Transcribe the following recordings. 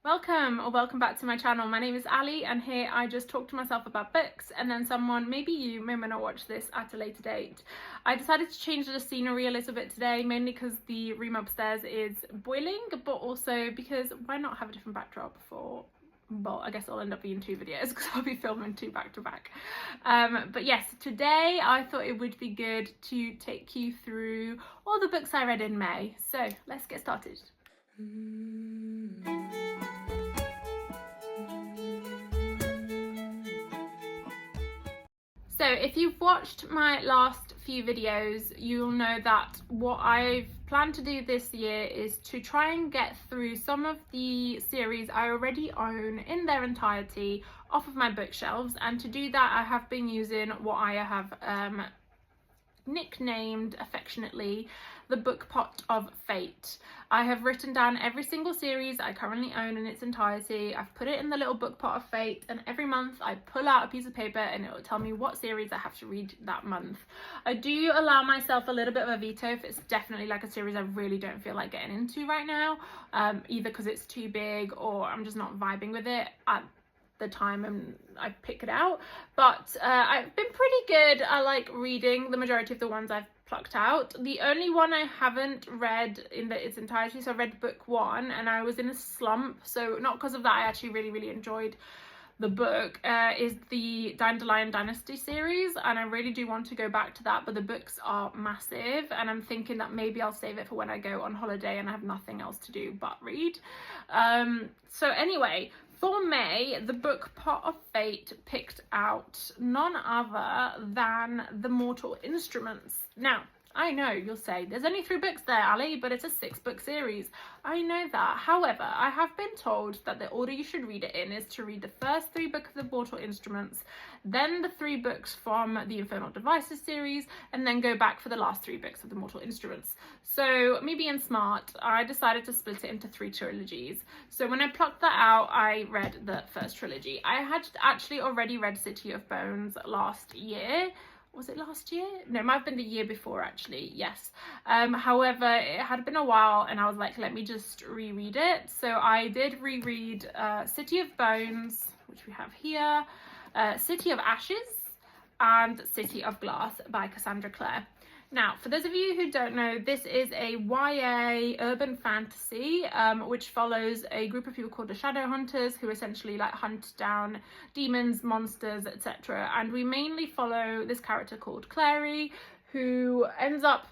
Welcome or welcome back to my channel. My name is Ali and here I just talk to myself about books, and then someone, maybe you, may not watch this at a later date. I decided to change the scenery a little bit today, mainly because the room upstairs is boiling, but also because why not have a different backdrop for, well, I guess it'll end up being two videos because I'll be filming two back to back. But yes, today I thought it would be good to take you through all the books I read in May. So let's get started. So if you've watched my last few videos, you'll know that what I've planned to do this year is to try and get through some of the series I already own in their entirety off of my bookshelves, and to do that I have been using what I have nicknamed affectionately the Book Pot of Fate. I have written down every single series I currently own in its entirety. I've put it in the little Book Pot of Fate, and every month I pull out a piece of paper and it will tell me what series I have to read that month. I do allow myself a little bit of a veto if it's definitely like a series I really don't feel like getting into right now, either because it's too big or I'm just not vibing with it at the time and I pick it out. But I've been pretty good. I like reading the majority of the ones I've plucked out. The only one I haven't read in its entirety, so I read book one and I was in a slump, so not because of that, I actually really enjoyed the book, is the Dandelion Dynasty series, and I really do want to go back to that, but the books are massive and I'm thinking that maybe I'll save it for when I go on holiday and I have nothing else to do but read. So anyway, for May, the Book Pot of Fate picked out none other than The Mortal Instruments. Now, I know you'll say, there's only 3 books there, Ali, but it's a 6-book series. I know that. However, I have been told that the order you should read it in is to read the first 3 books of the Mortal Instruments, then the 3 books from the Infernal Devices series, and then go back for the last 3 books of the Mortal Instruments. So, me being smart, I decided to split it into 3 trilogies. So when I plucked that out, I read the first trilogy. I had actually already read City of Bones last year. Was it last year? No, it might have been the year before actually, yes. However, it had been a while and I was like, let me just reread it. So I did reread City of Bones, which we have here, City of Ashes, and City of Glass by Cassandra Clare. Now, for those of you who don't know, this is a YA urban fantasy which follows a group of people called the Shadowhunters, who essentially like hunt down demons, monsters, etc. And we mainly follow this character called Clary, who ends up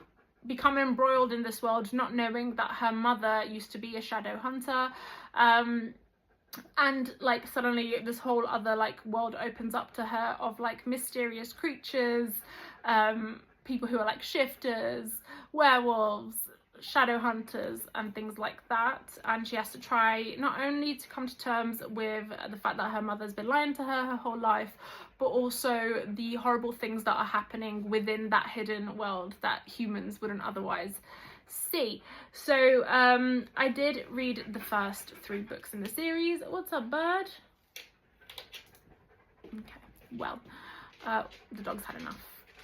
becoming embroiled in this world, not knowing that her mother used to be a Shadowhunter. And like suddenly this whole other like world opens up to her of like mysterious creatures, people who are like shifters, werewolves, shadow hunters and things like that, and she has to try not only to come to terms with the fact that her mother's been lying to her whole life, but also the horrible things that are happening within that hidden world that humans wouldn't otherwise see. So I did read the first 3 books in the series. What's up, bird? Okay, well, the dog's had enough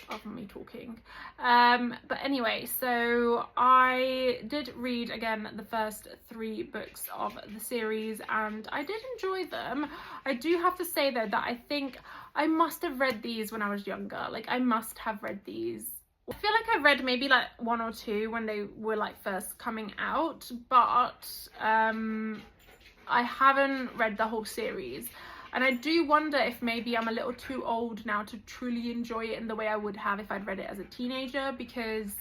of me talking. But anyway, so I did read again the first 3 books of the series and I did enjoy them. I do have to say though that I think I must have read these when I was younger. Like I must have read these. I feel like I read maybe like 1 or 2 when they were like first coming out, but I haven't read the whole series. And I do wonder if maybe I'm a little too old now to truly enjoy it in the way I would have if I'd read it as a teenager, because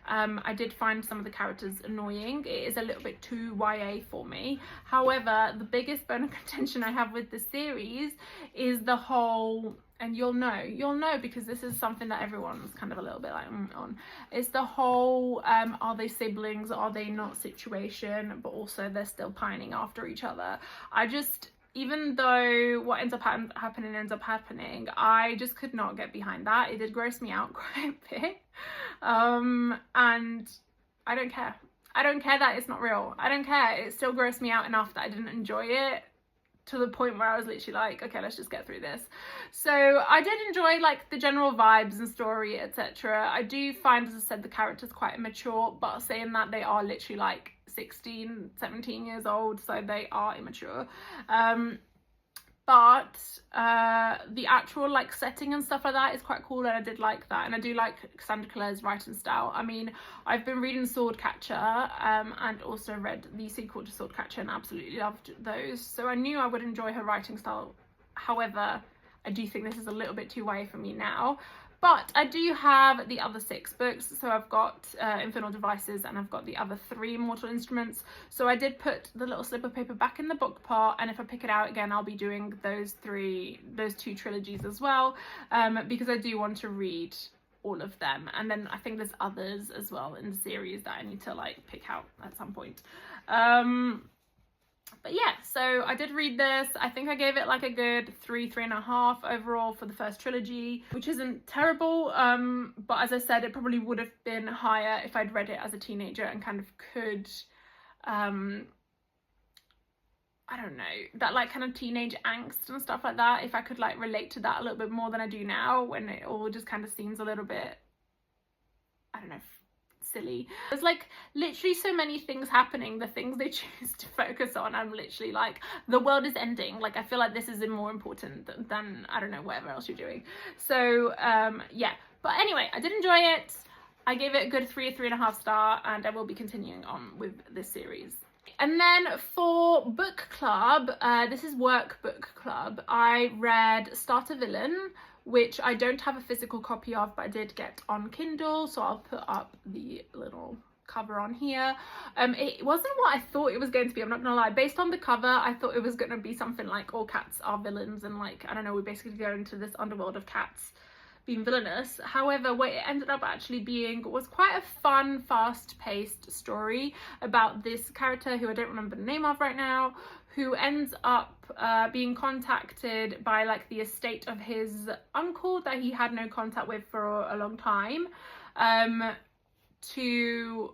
I did find some of the characters annoying. It is a little bit too YA for me. However, the biggest bone of contention I have with the series is the whole, and you'll know because this is something that everyone's kind of a little bit like on. It's the whole are they siblings, are they not situation, but also they're still pining after each other. Even though what ends up happening, I just could not get behind that. It did gross me out quite a bit. And I don't care. I don't care that it's not real. I don't care. It still grossed me out enough that I didn't enjoy it to the point where I was literally like, okay, let's just get through this. So I did enjoy like the general vibes and story, etc. I do find, as I said, the characters quite immature, but saying that, they are literally like 16, 17 years old, so they are immature. But the actual like setting and stuff like that is quite cool, and I did like that, and I do like Cassandra Clare's writing style. I mean, I've been reading Swordcatcher and also read the sequel to Swordcatcher and absolutely loved those, so I knew I would enjoy her writing style. However, I do think this is a little bit too YA for me now. But I do have the other 6 books, so I've got Infernal Devices and I've got the other 3 Mortal Instruments. So I did put the little slip of paper back in the book pot, and if I pick it out again, I'll be doing those 2 trilogies as well, because I do want to read all of them. And then I think there's others as well in the series that I need to like pick out at some point. But yeah, so I did read this. I think I gave it like a good 3.5 overall for the first trilogy, which isn't terrible. But as I said, it probably would have been higher if I'd read it as a teenager and kind of could, I don't know, that like kind of teenage angst and stuff like that. If I could like relate to that a little bit more than I do now, when it all just kind of seems a little bit, I don't know, silly. There's like literally so many things happening, the things they choose to focus on, I'm literally like, the world is ending. Like I feel like this is more important than I don't know, whatever else you're doing. So yeah, but anyway, I did enjoy it. I gave it a good 3.5 star, and I will be continuing on with this series. And then for book club, this is work book club, I read Starter Villain, which I don't have a physical copy of, but I did get on Kindle, so I'll put up the little cover on here. It wasn't what I thought it was going to be, I'm not gonna lie. Based on the cover, I thought it was gonna be something like all cats are villains, and like, I don't know, we basically go into this underworld of cats being villainous. However, what it ended up actually being was quite a fun, fast-paced story about this character who I don't remember the name of right now, who ends up being contacted by like the estate of his uncle that he had no contact with for a long time, to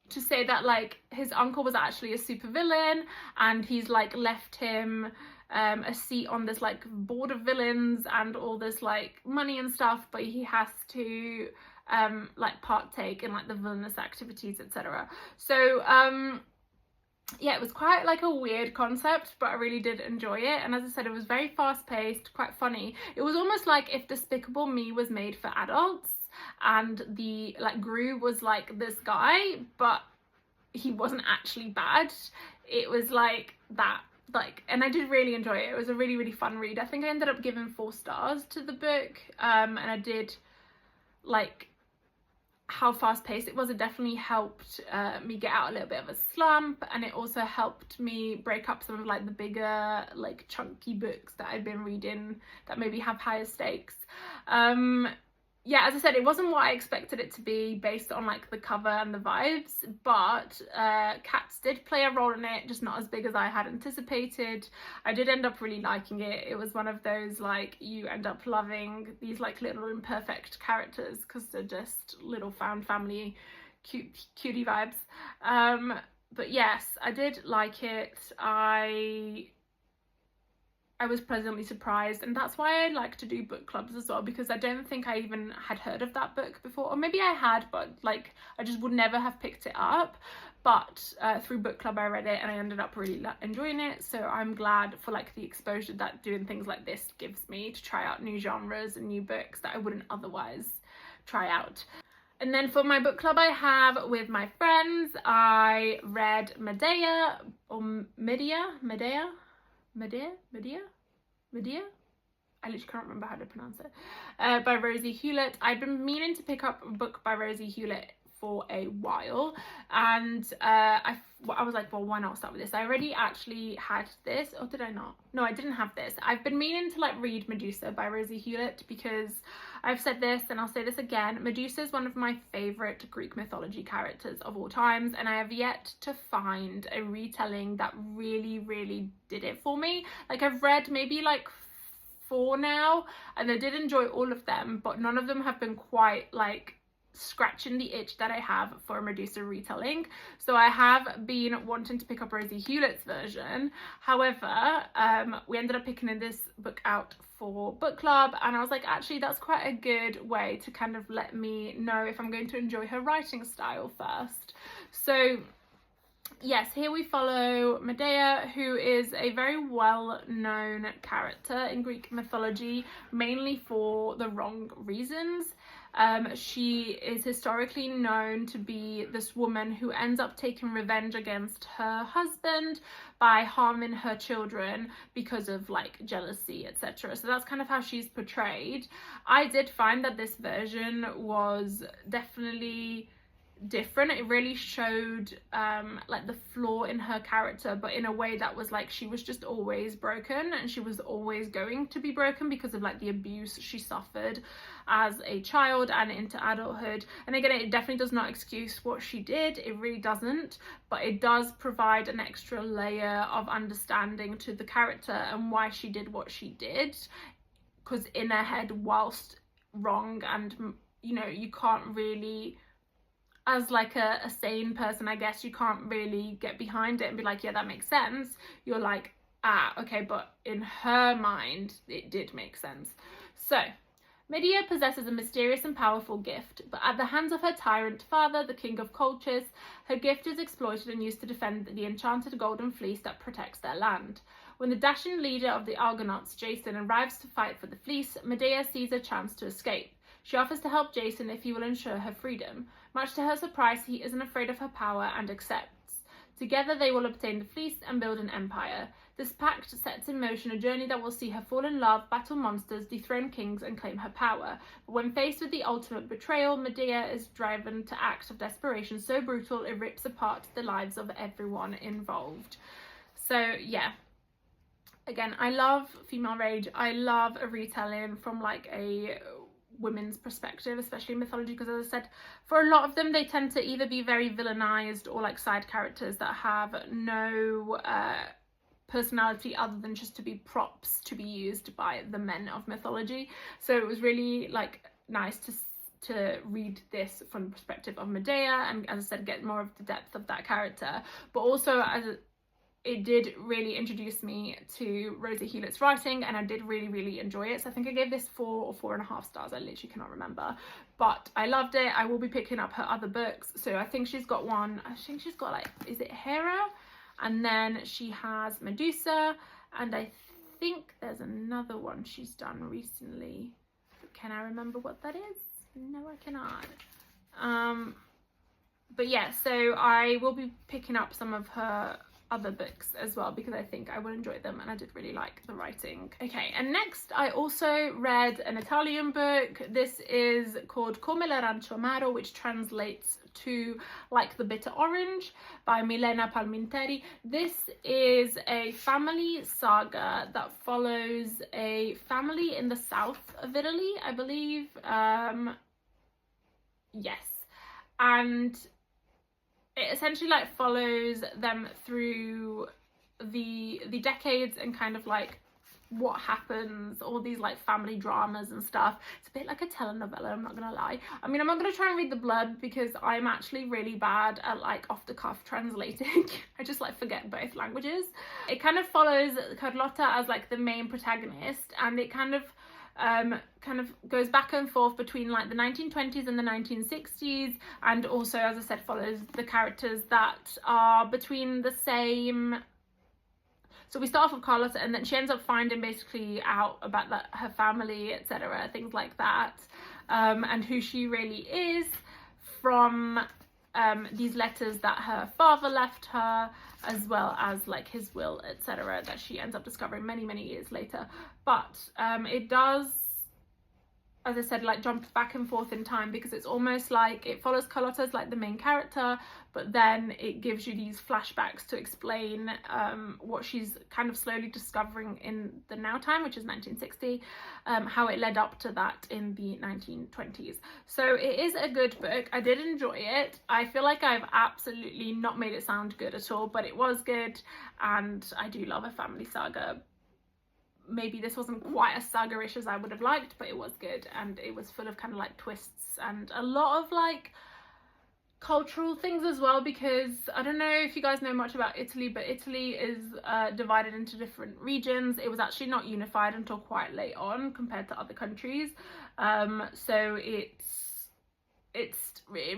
say that like his uncle was actually a super villain, and he's like left him a seat on this like board of villains and all this like money and stuff, but he has to like partake in like the villainous activities, etc. So yeah, it was quite like a weird concept, but I really did enjoy it. And as I said, it was very fast paced, quite funny. It was almost like if Despicable Me was made for adults, and the like Gru was like this guy, but he wasn't actually bad. It was like that, like, and I did really enjoy it. It was a really, really fun read. I think I ended up giving 4 stars to the book, and I did like how fast paced it was. It definitely helped me get out a little bit of a slump, and it also helped me break up some of like the bigger like chunky books that I'd been reading that maybe have higher stakes. Yeah, as I said, it wasn't what I expected it to be based on like the cover and the vibes, but cats did play a role in it, just not as big as I had anticipated. I did end up really liking it. It was one of those like you end up loving these like little imperfect characters because they're just little found family cutie vibes. But yes, I did like it. I was pleasantly surprised, and that's why I like to do book clubs as well, because I don't think I even had heard of that book before, or maybe I had, but like I just would never have picked it up. But through book club I read it, and I ended up really enjoying it, so I'm glad for like the exposure that doing things like this gives me to try out new genres and new books that I wouldn't otherwise try out. And then for my book club I have with my friends, I read Medea, or Medea? I literally can't remember how to pronounce it, by Rosie Hewlett. I've been meaning to pick up a book by Rosie Hewlett for a while, and I was like, well, why not start with this? I already actually had this, or did I not? No, I didn't have this. I've been meaning to like read Medusa by Rosie Hewlett, because I've said this and I'll say this again, Medusa is one of my favorite Greek mythology characters of all times, and I have yet to find a retelling that really, really did it for me. Like I've read maybe like 4 now, and I did enjoy all of them, but none of them have been quite like scratching the itch that I have for a Medusa retelling. So I have been wanting to pick up Rosie Hewlett's version. However, we ended up picking this book out for book club, and I was like, actually that's quite a good way to kind of let me know if I'm going to enjoy her writing style first. So yes, here we follow Medea, who is a very well-known character in Greek mythology, mainly for the wrong reasons. She is historically known to be this woman who ends up taking revenge against her husband by harming her children because of like jealousy, etc. So that's kind of how she's portrayed. I did find that this version was definitely different. It really showed like the flaw in her character, but in a way that was like she was just always broken, and she was always going to be broken because of like the abuse she suffered as a child and into adulthood. And again, it definitely does not excuse what she did, it really doesn't, but it does provide an extra layer of understanding to the character and why she did what she did, because in her head, whilst wrong, and you know, you can't really, as like a sane person, I guess, you can't really get behind it and be like, yeah, that makes sense. You're like, ah, okay, but in her mind, it did make sense. So, Medea possesses a mysterious and powerful gift, but at the hands of her tyrant father, the king of Colchis, her gift is exploited and used to defend the enchanted golden fleece that protects their land. When the dashing leader of the Argonauts, Jason, arrives to fight for the fleece, Medea sees a chance to escape. She offers to help Jason if he will ensure her freedom. Much to her surprise, he isn't afraid of her power and accepts. Together they will obtain the fleece and build an empire. This pact sets in motion a journey that will see her fall in love, battle monsters, dethrone kings, and claim her power. But when faced with the ultimate betrayal, Medea is driven to acts of desperation so brutal it rips apart the lives of everyone involved. So yeah, again, I love female rage. I love a retelling from like a women's perspective, especially in mythology, because as I said, for a lot of them they tend to either be very villainized or like side characters that have no personality other than just to be props to be used by the men of mythology. So it was really like nice to read this from the perspective of Medea, and as I said, get more of the depth of that character, but also it did really introduce me to Rosie Hewlett's writing, and I did really enjoy it. So I think I gave this 4 or 4.5 stars. I literally cannot remember, but I loved it. I will be picking up her other books. So I think she's got one, I think she's got like, is it Hera? And then she has Medusa, and I think there's another one she's done recently. Can I remember what that is? No, I cannot. But yeah, so I will be picking up some of her other books as well, because I think I will enjoy them, and I did really like the writing. Okay, and next I also read an Italian book. This is called Come l'Arancio Amaro, which translates to Like the Bitter Orange, by Milena Palminteri. This is a family saga that follows a family in the south of Italy, I believe. Yes, and it essentially like follows them through the decades and kind of like what happens, all these like family dramas and stuff. It's a bit like a telenovela, I'm not gonna lie. I mean, I'm not gonna try and read the blurb because I'm actually really bad at like off the cuff translating. I just like forget both languages. It kind of follows Carlotta as like the main protagonist, and it kind of goes back and forth between like the 1920s and the 1960s, and also, as I said, follows the characters that are between the same. So we start off with Carlotta, and then she ends up finding basically out about her family, etc., things like that, and who she really is from these letters that her father left her, as well as like his will, etc., that she ends up discovering many years later. But it does, as I said, like jump back and forth in time, because it's almost like it follows Carlotta as like the main character, but then it gives you these flashbacks to explain what she's kind of slowly discovering in the now time, which is 1960, how it led up to that in the 1920s. So it is a good book. I did enjoy it. I feel like I've absolutely not made it sound good at all, but it was good, and I do love a family saga. maybe this wasn't quite as saga-ish as I would have liked, but it was good, and it was full of kind of like twists and a lot of like cultural things as well, because I don't know if you guys know much about Italy, but Italy is divided into different regions. It was actually not unified until quite late on compared to other countries, so it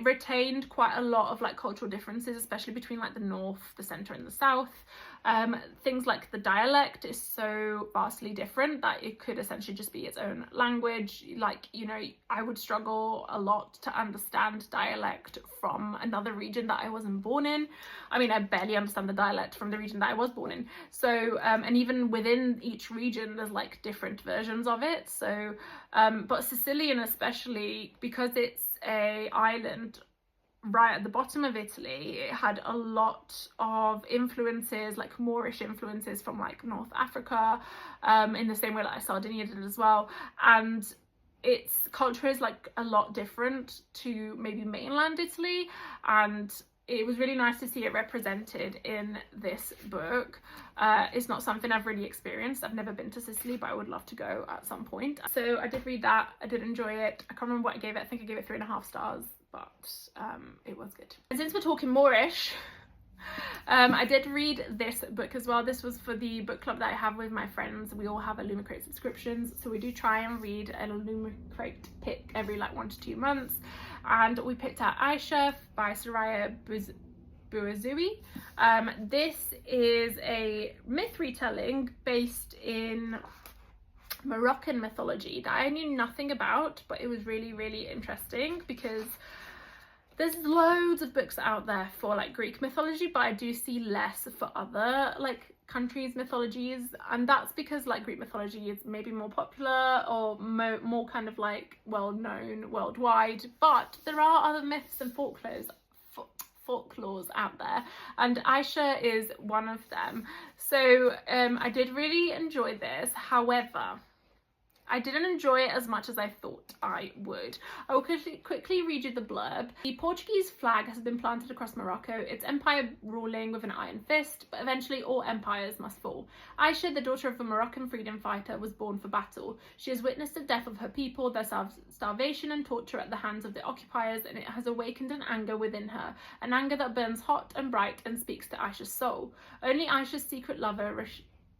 retained quite a lot of like cultural differences, especially between like the north, the center, and the south. Things like the dialect is so vastly different that it could essentially just be its own language. Like, you know, I would struggle a lot to understand dialect from another region that I wasn't born in. I mean, I barely understand the dialect from the region that I was born in. So and even within each region there's like different versions of it. So but Sicilian, especially because it's a island right at the bottom of Italy, it had a lot of influences, like Moorish influences from like North Africa, in the same way like Sardinia did as well, and its culture is like a lot different to maybe mainland Italy, and it was really nice to see it represented in this book. It's not something I've really experienced. I've never been to Sicily, but I would love to go at some point. So I did read that. I did enjoy it. I can't remember what I gave it. I think I gave it 3.5 stars, but it was good. And since we're talking Moorish, I did read this book as well. This was for the book club that I have with my friends. We all have Illumicrate subscriptions, so we do try and read an Illumicrate pick every like 1 to 2 months, and we picked out Aisha by Soraya Bouazoui. This is a myth retelling based in Moroccan mythology that I knew nothing about, but it was really, really interesting because there's loads of books out there for like Greek mythology, but I do see less for other like countries' mythologies, and that's because like Greek mythology is maybe more popular or more kind of like well known worldwide, but there are other myths and folklores out there, and Aisha is one of them. So I did really enjoy this. However, I didn't enjoy it as much as I thought I would. I will quickly read you the blurb. The Portuguese flag has been planted across Morocco, its empire ruling with an iron fist, but eventually all empires must fall. Aisha, the daughter of a Moroccan freedom fighter, was born for battle. She has witnessed the death of her people, their starvation and torture at the hands of the occupiers, and it has awakened an anger within her, an anger that burns hot and bright and speaks to Aisha's soul. Only Aisha's secret lover,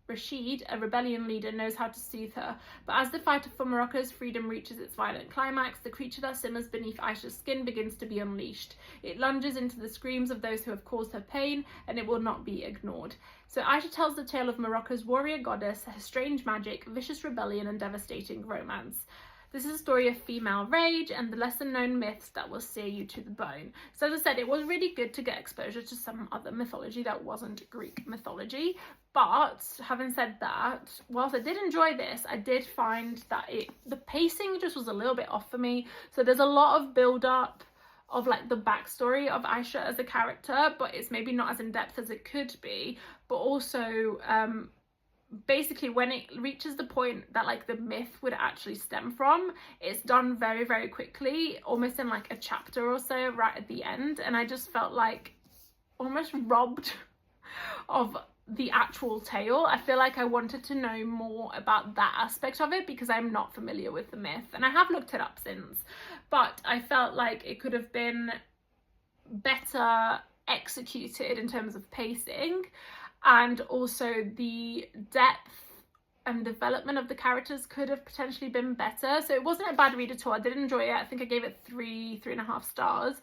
Rashid, a rebellion leader, knows how to soothe her, but as the fight for Morocco's freedom reaches its violent climax, the creature that simmers beneath Aisha's skin begins to be unleashed. It lunges into the screams of those who have caused her pain, and it will not be ignored. So Aisha tells the tale of Morocco's warrior goddess, her strange magic, vicious rebellion, and devastating romance. This is a story of female rage and the lesser known myths that will sear you to the bone. So as I said, it was really good to get exposure to some other mythology that wasn't Greek mythology. But having said that, whilst I did enjoy this, I did find that the pacing just was a little bit off for me. So there's a lot of build up of like the backstory of Aisha as a character, but it's maybe not as in depth as it could be. But also basically when it reaches the point that like the myth would actually stem from, it's done very, very quickly, almost in like a chapter or so right at the end, and I just felt like almost robbed of the actual tale. I feel like I wanted to know more about that aspect of it because I'm not familiar with the myth, and I have looked it up since, but I felt like it could have been better executed in terms of pacing, and also the depth and development of the characters could have potentially been better. So it wasn't a bad read at all. I did enjoy it. I think I gave it 3.5 stars.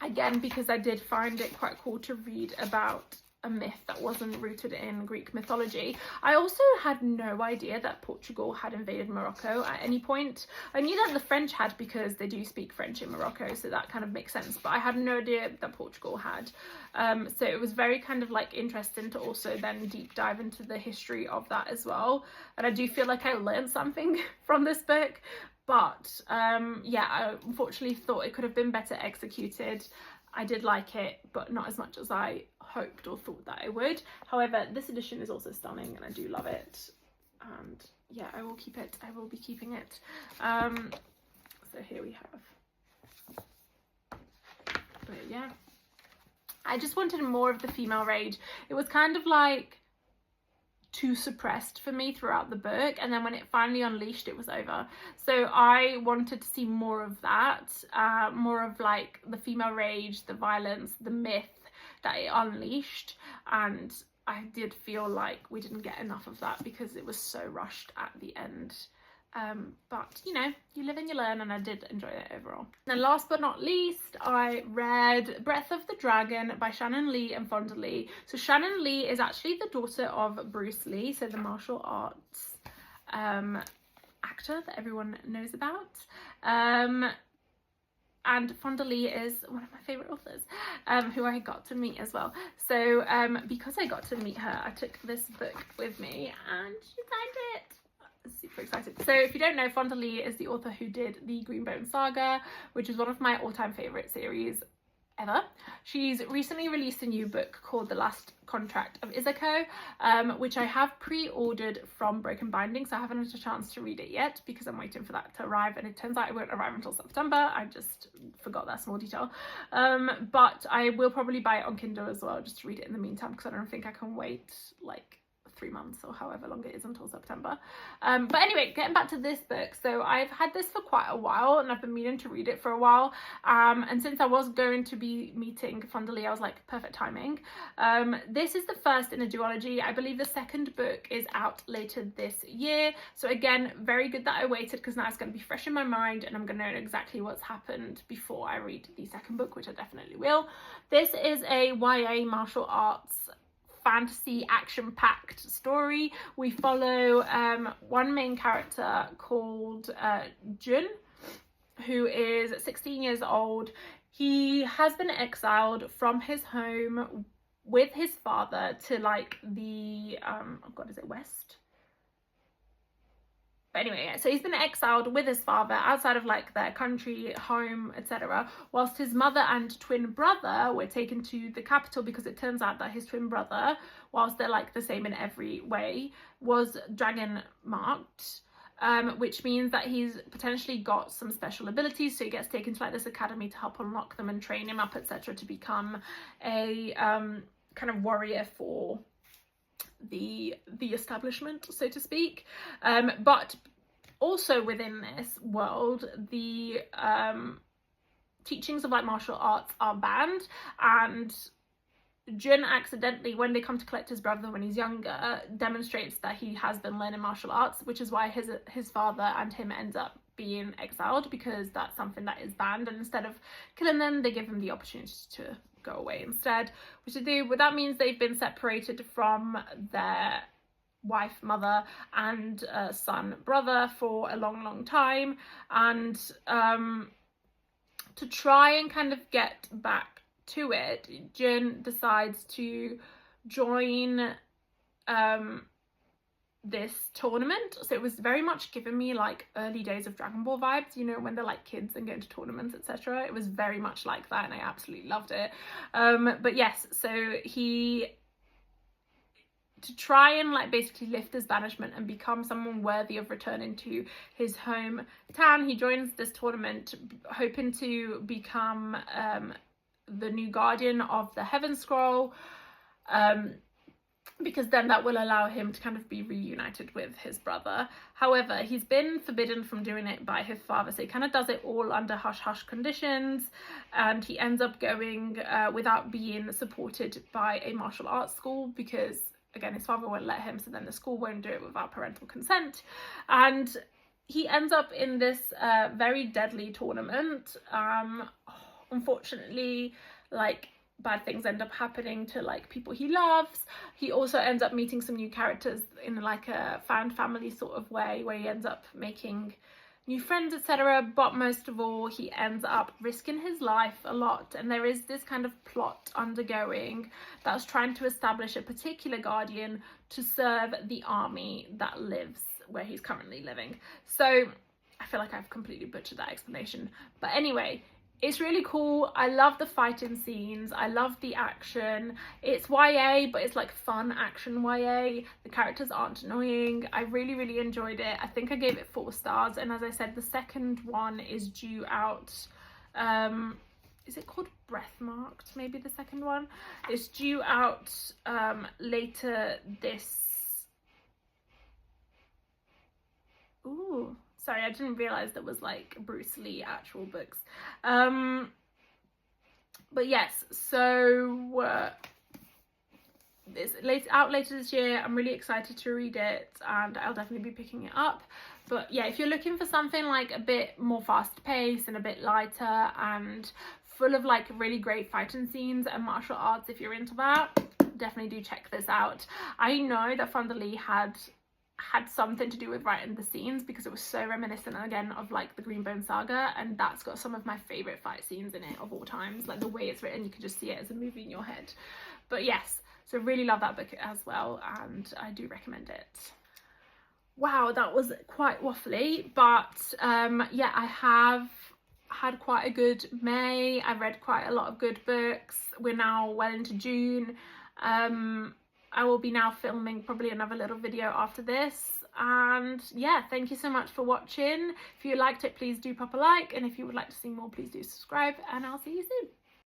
Again, because I did find it quite cool to read about a myth that wasn't rooted in Greek mythology. I also had no idea that Portugal had invaded Morocco at any point. I knew that the French had because they do speak French in Morocco, so that kind of makes sense, but I had no idea that Portugal had. So it was very kind of like interesting to also then deep dive into the history of that as well. And I do feel like I learned something from this book, but yeah, I unfortunately thought it could have been better executed. I did like it, but not as much as I hoped or thought that I would. However, this edition is also stunning and I do love it. And yeah, I will keep it. I will be keeping it. So here we have. But yeah, I just wanted more of the female rage. It was kind of like too suppressed for me throughout the book, and then when it finally unleashed, it was over. So I wanted to see more of that, more of like the female rage, the violence, the myth that it unleashed, and I did feel like we didn't get enough of that because it was so rushed at the end. But you know, you live and you learn, and I did enjoy it overall. And last but not least, I read Breath of the Dragon by Shannon Lee and Fonda Lee. So Shannon Lee is actually the daughter of Bruce Lee, so the martial arts actor that everyone knows about. And Fonda Lee is one of my favourite authors, who I got to meet as well. So because I got to meet her, I took this book with me and she signed it. Super excited. So if you don't know, Fonda Lee is the author who did the Greenbone Saga, which is one of my all-time favourite series ever. She's recently released a new book called The Last Contract of Izuko, which I have pre-ordered from Broken Binding, so I haven't had a chance to read it yet because I'm waiting for that to arrive, and it turns out it won't arrive until September. I just forgot that small detail. But I will probably buy it on Kindle as well, just to read it in the meantime, because I don't think I can wait like 3 months or however long it is until September. But anyway, getting back to this book, so I've had this for quite a while and I've been meaning to read it for a while, and since I was going to be meeting Fonda Lee, I was like, perfect timing. This is the first in a duology. I believe the second book is out later this year, so again, very good that I waited, because now it's going to be fresh in my mind and I'm going to know exactly what's happened before I read the second book, which I definitely will. This is a YA martial arts fantasy action-packed story. We follow one main character called Jun, who is 16 years old. He has been exiled from his home with his father to like the oh god, is it West? But anyway, yeah, so he's been exiled with his father outside of like their country, home, etc. Whilst his mother and twin brother were taken to the capital, because it turns out that his twin brother, whilst they're like the same in every way, was dragon marked. Which means that he's potentially got some special abilities, so he gets taken to like this academy to help unlock them and train him up, etc., to become a kind of warrior for the establishment, so to speak. But also within this world, the teachings of like martial arts are banned, and Jun accidentally, when they come to collect his brother when he's younger, demonstrates that he has been learning martial arts, which is why his father and him end up being exiled, because that's something that is banned, and instead of killing them, they give them the opportunity to go away instead, which they do. But that means they've been separated from their wife, mother, and son, brother for a long time, and to try and kind of get back to it, Jun decides to join this tournament. So it was very much giving me like early days of Dragon Ball vibes, you know, when they're like kids and going to tournaments, etc. It was very much like that, and I absolutely loved it. But yes, so he, to try and like basically lift his banishment and become someone worthy of returning to his hometown, he joins this tournament hoping to become the new guardian of the Heaven Scroll, because then that will allow him to kind of be reunited with his brother. However, he's been forbidden from doing it by his father, so he kind of does it all under hush-hush conditions, and he ends up going without being supported by a martial arts school, because again, his father won't let him, so then the school won't do it without parental consent, and he ends up in this very deadly tournament. Unfortunately, like, bad things end up happening to like people he loves. He also ends up meeting some new characters in like a found family sort of way, where he ends up making new friends, etc. But most of all, he ends up risking his life a lot, and there is this kind of plot undergoing that's trying to establish a particular guardian to serve the army that lives where he's currently living. So I feel like I've completely butchered that explanation, but anyway, it's really cool. I love the fighting scenes. I love the action. It's YA, but it's like fun action YA. The characters aren't annoying. I really enjoyed it. I think I gave it 4 stars. And as I said, the second one is due out. Is it called Breathmarked? Maybe the second one. It's due out later this Ooh, sorry, I didn't realize there was like Bruce Lee actual books. But yes, so it's out later this year. I'm really excited to read it, and I'll definitely be picking it up. But yeah, if you're looking for something like a bit more fast paced and a bit lighter and full of like really great fighting scenes and martial arts, if you're into that, definitely do check this out. I know that Fonda Lee had something to do with writing the scenes, because it was so reminiscent again of like the Greenbone Saga, and that's got some of my favorite fight scenes in it of all times. Like the way it's written, you can just see it as a movie in your head. But yes, so really love that book as well, and I do recommend it. Wow, that was quite waffly, but yeah, I have had quite a good May. I read quite a lot of good books. We're now well into June. I will be now filming probably another little video after this, and yeah, thank you so much for watching. If you liked it, please do pop a like, and if you would like to see more, please do subscribe, and I'll see you soon.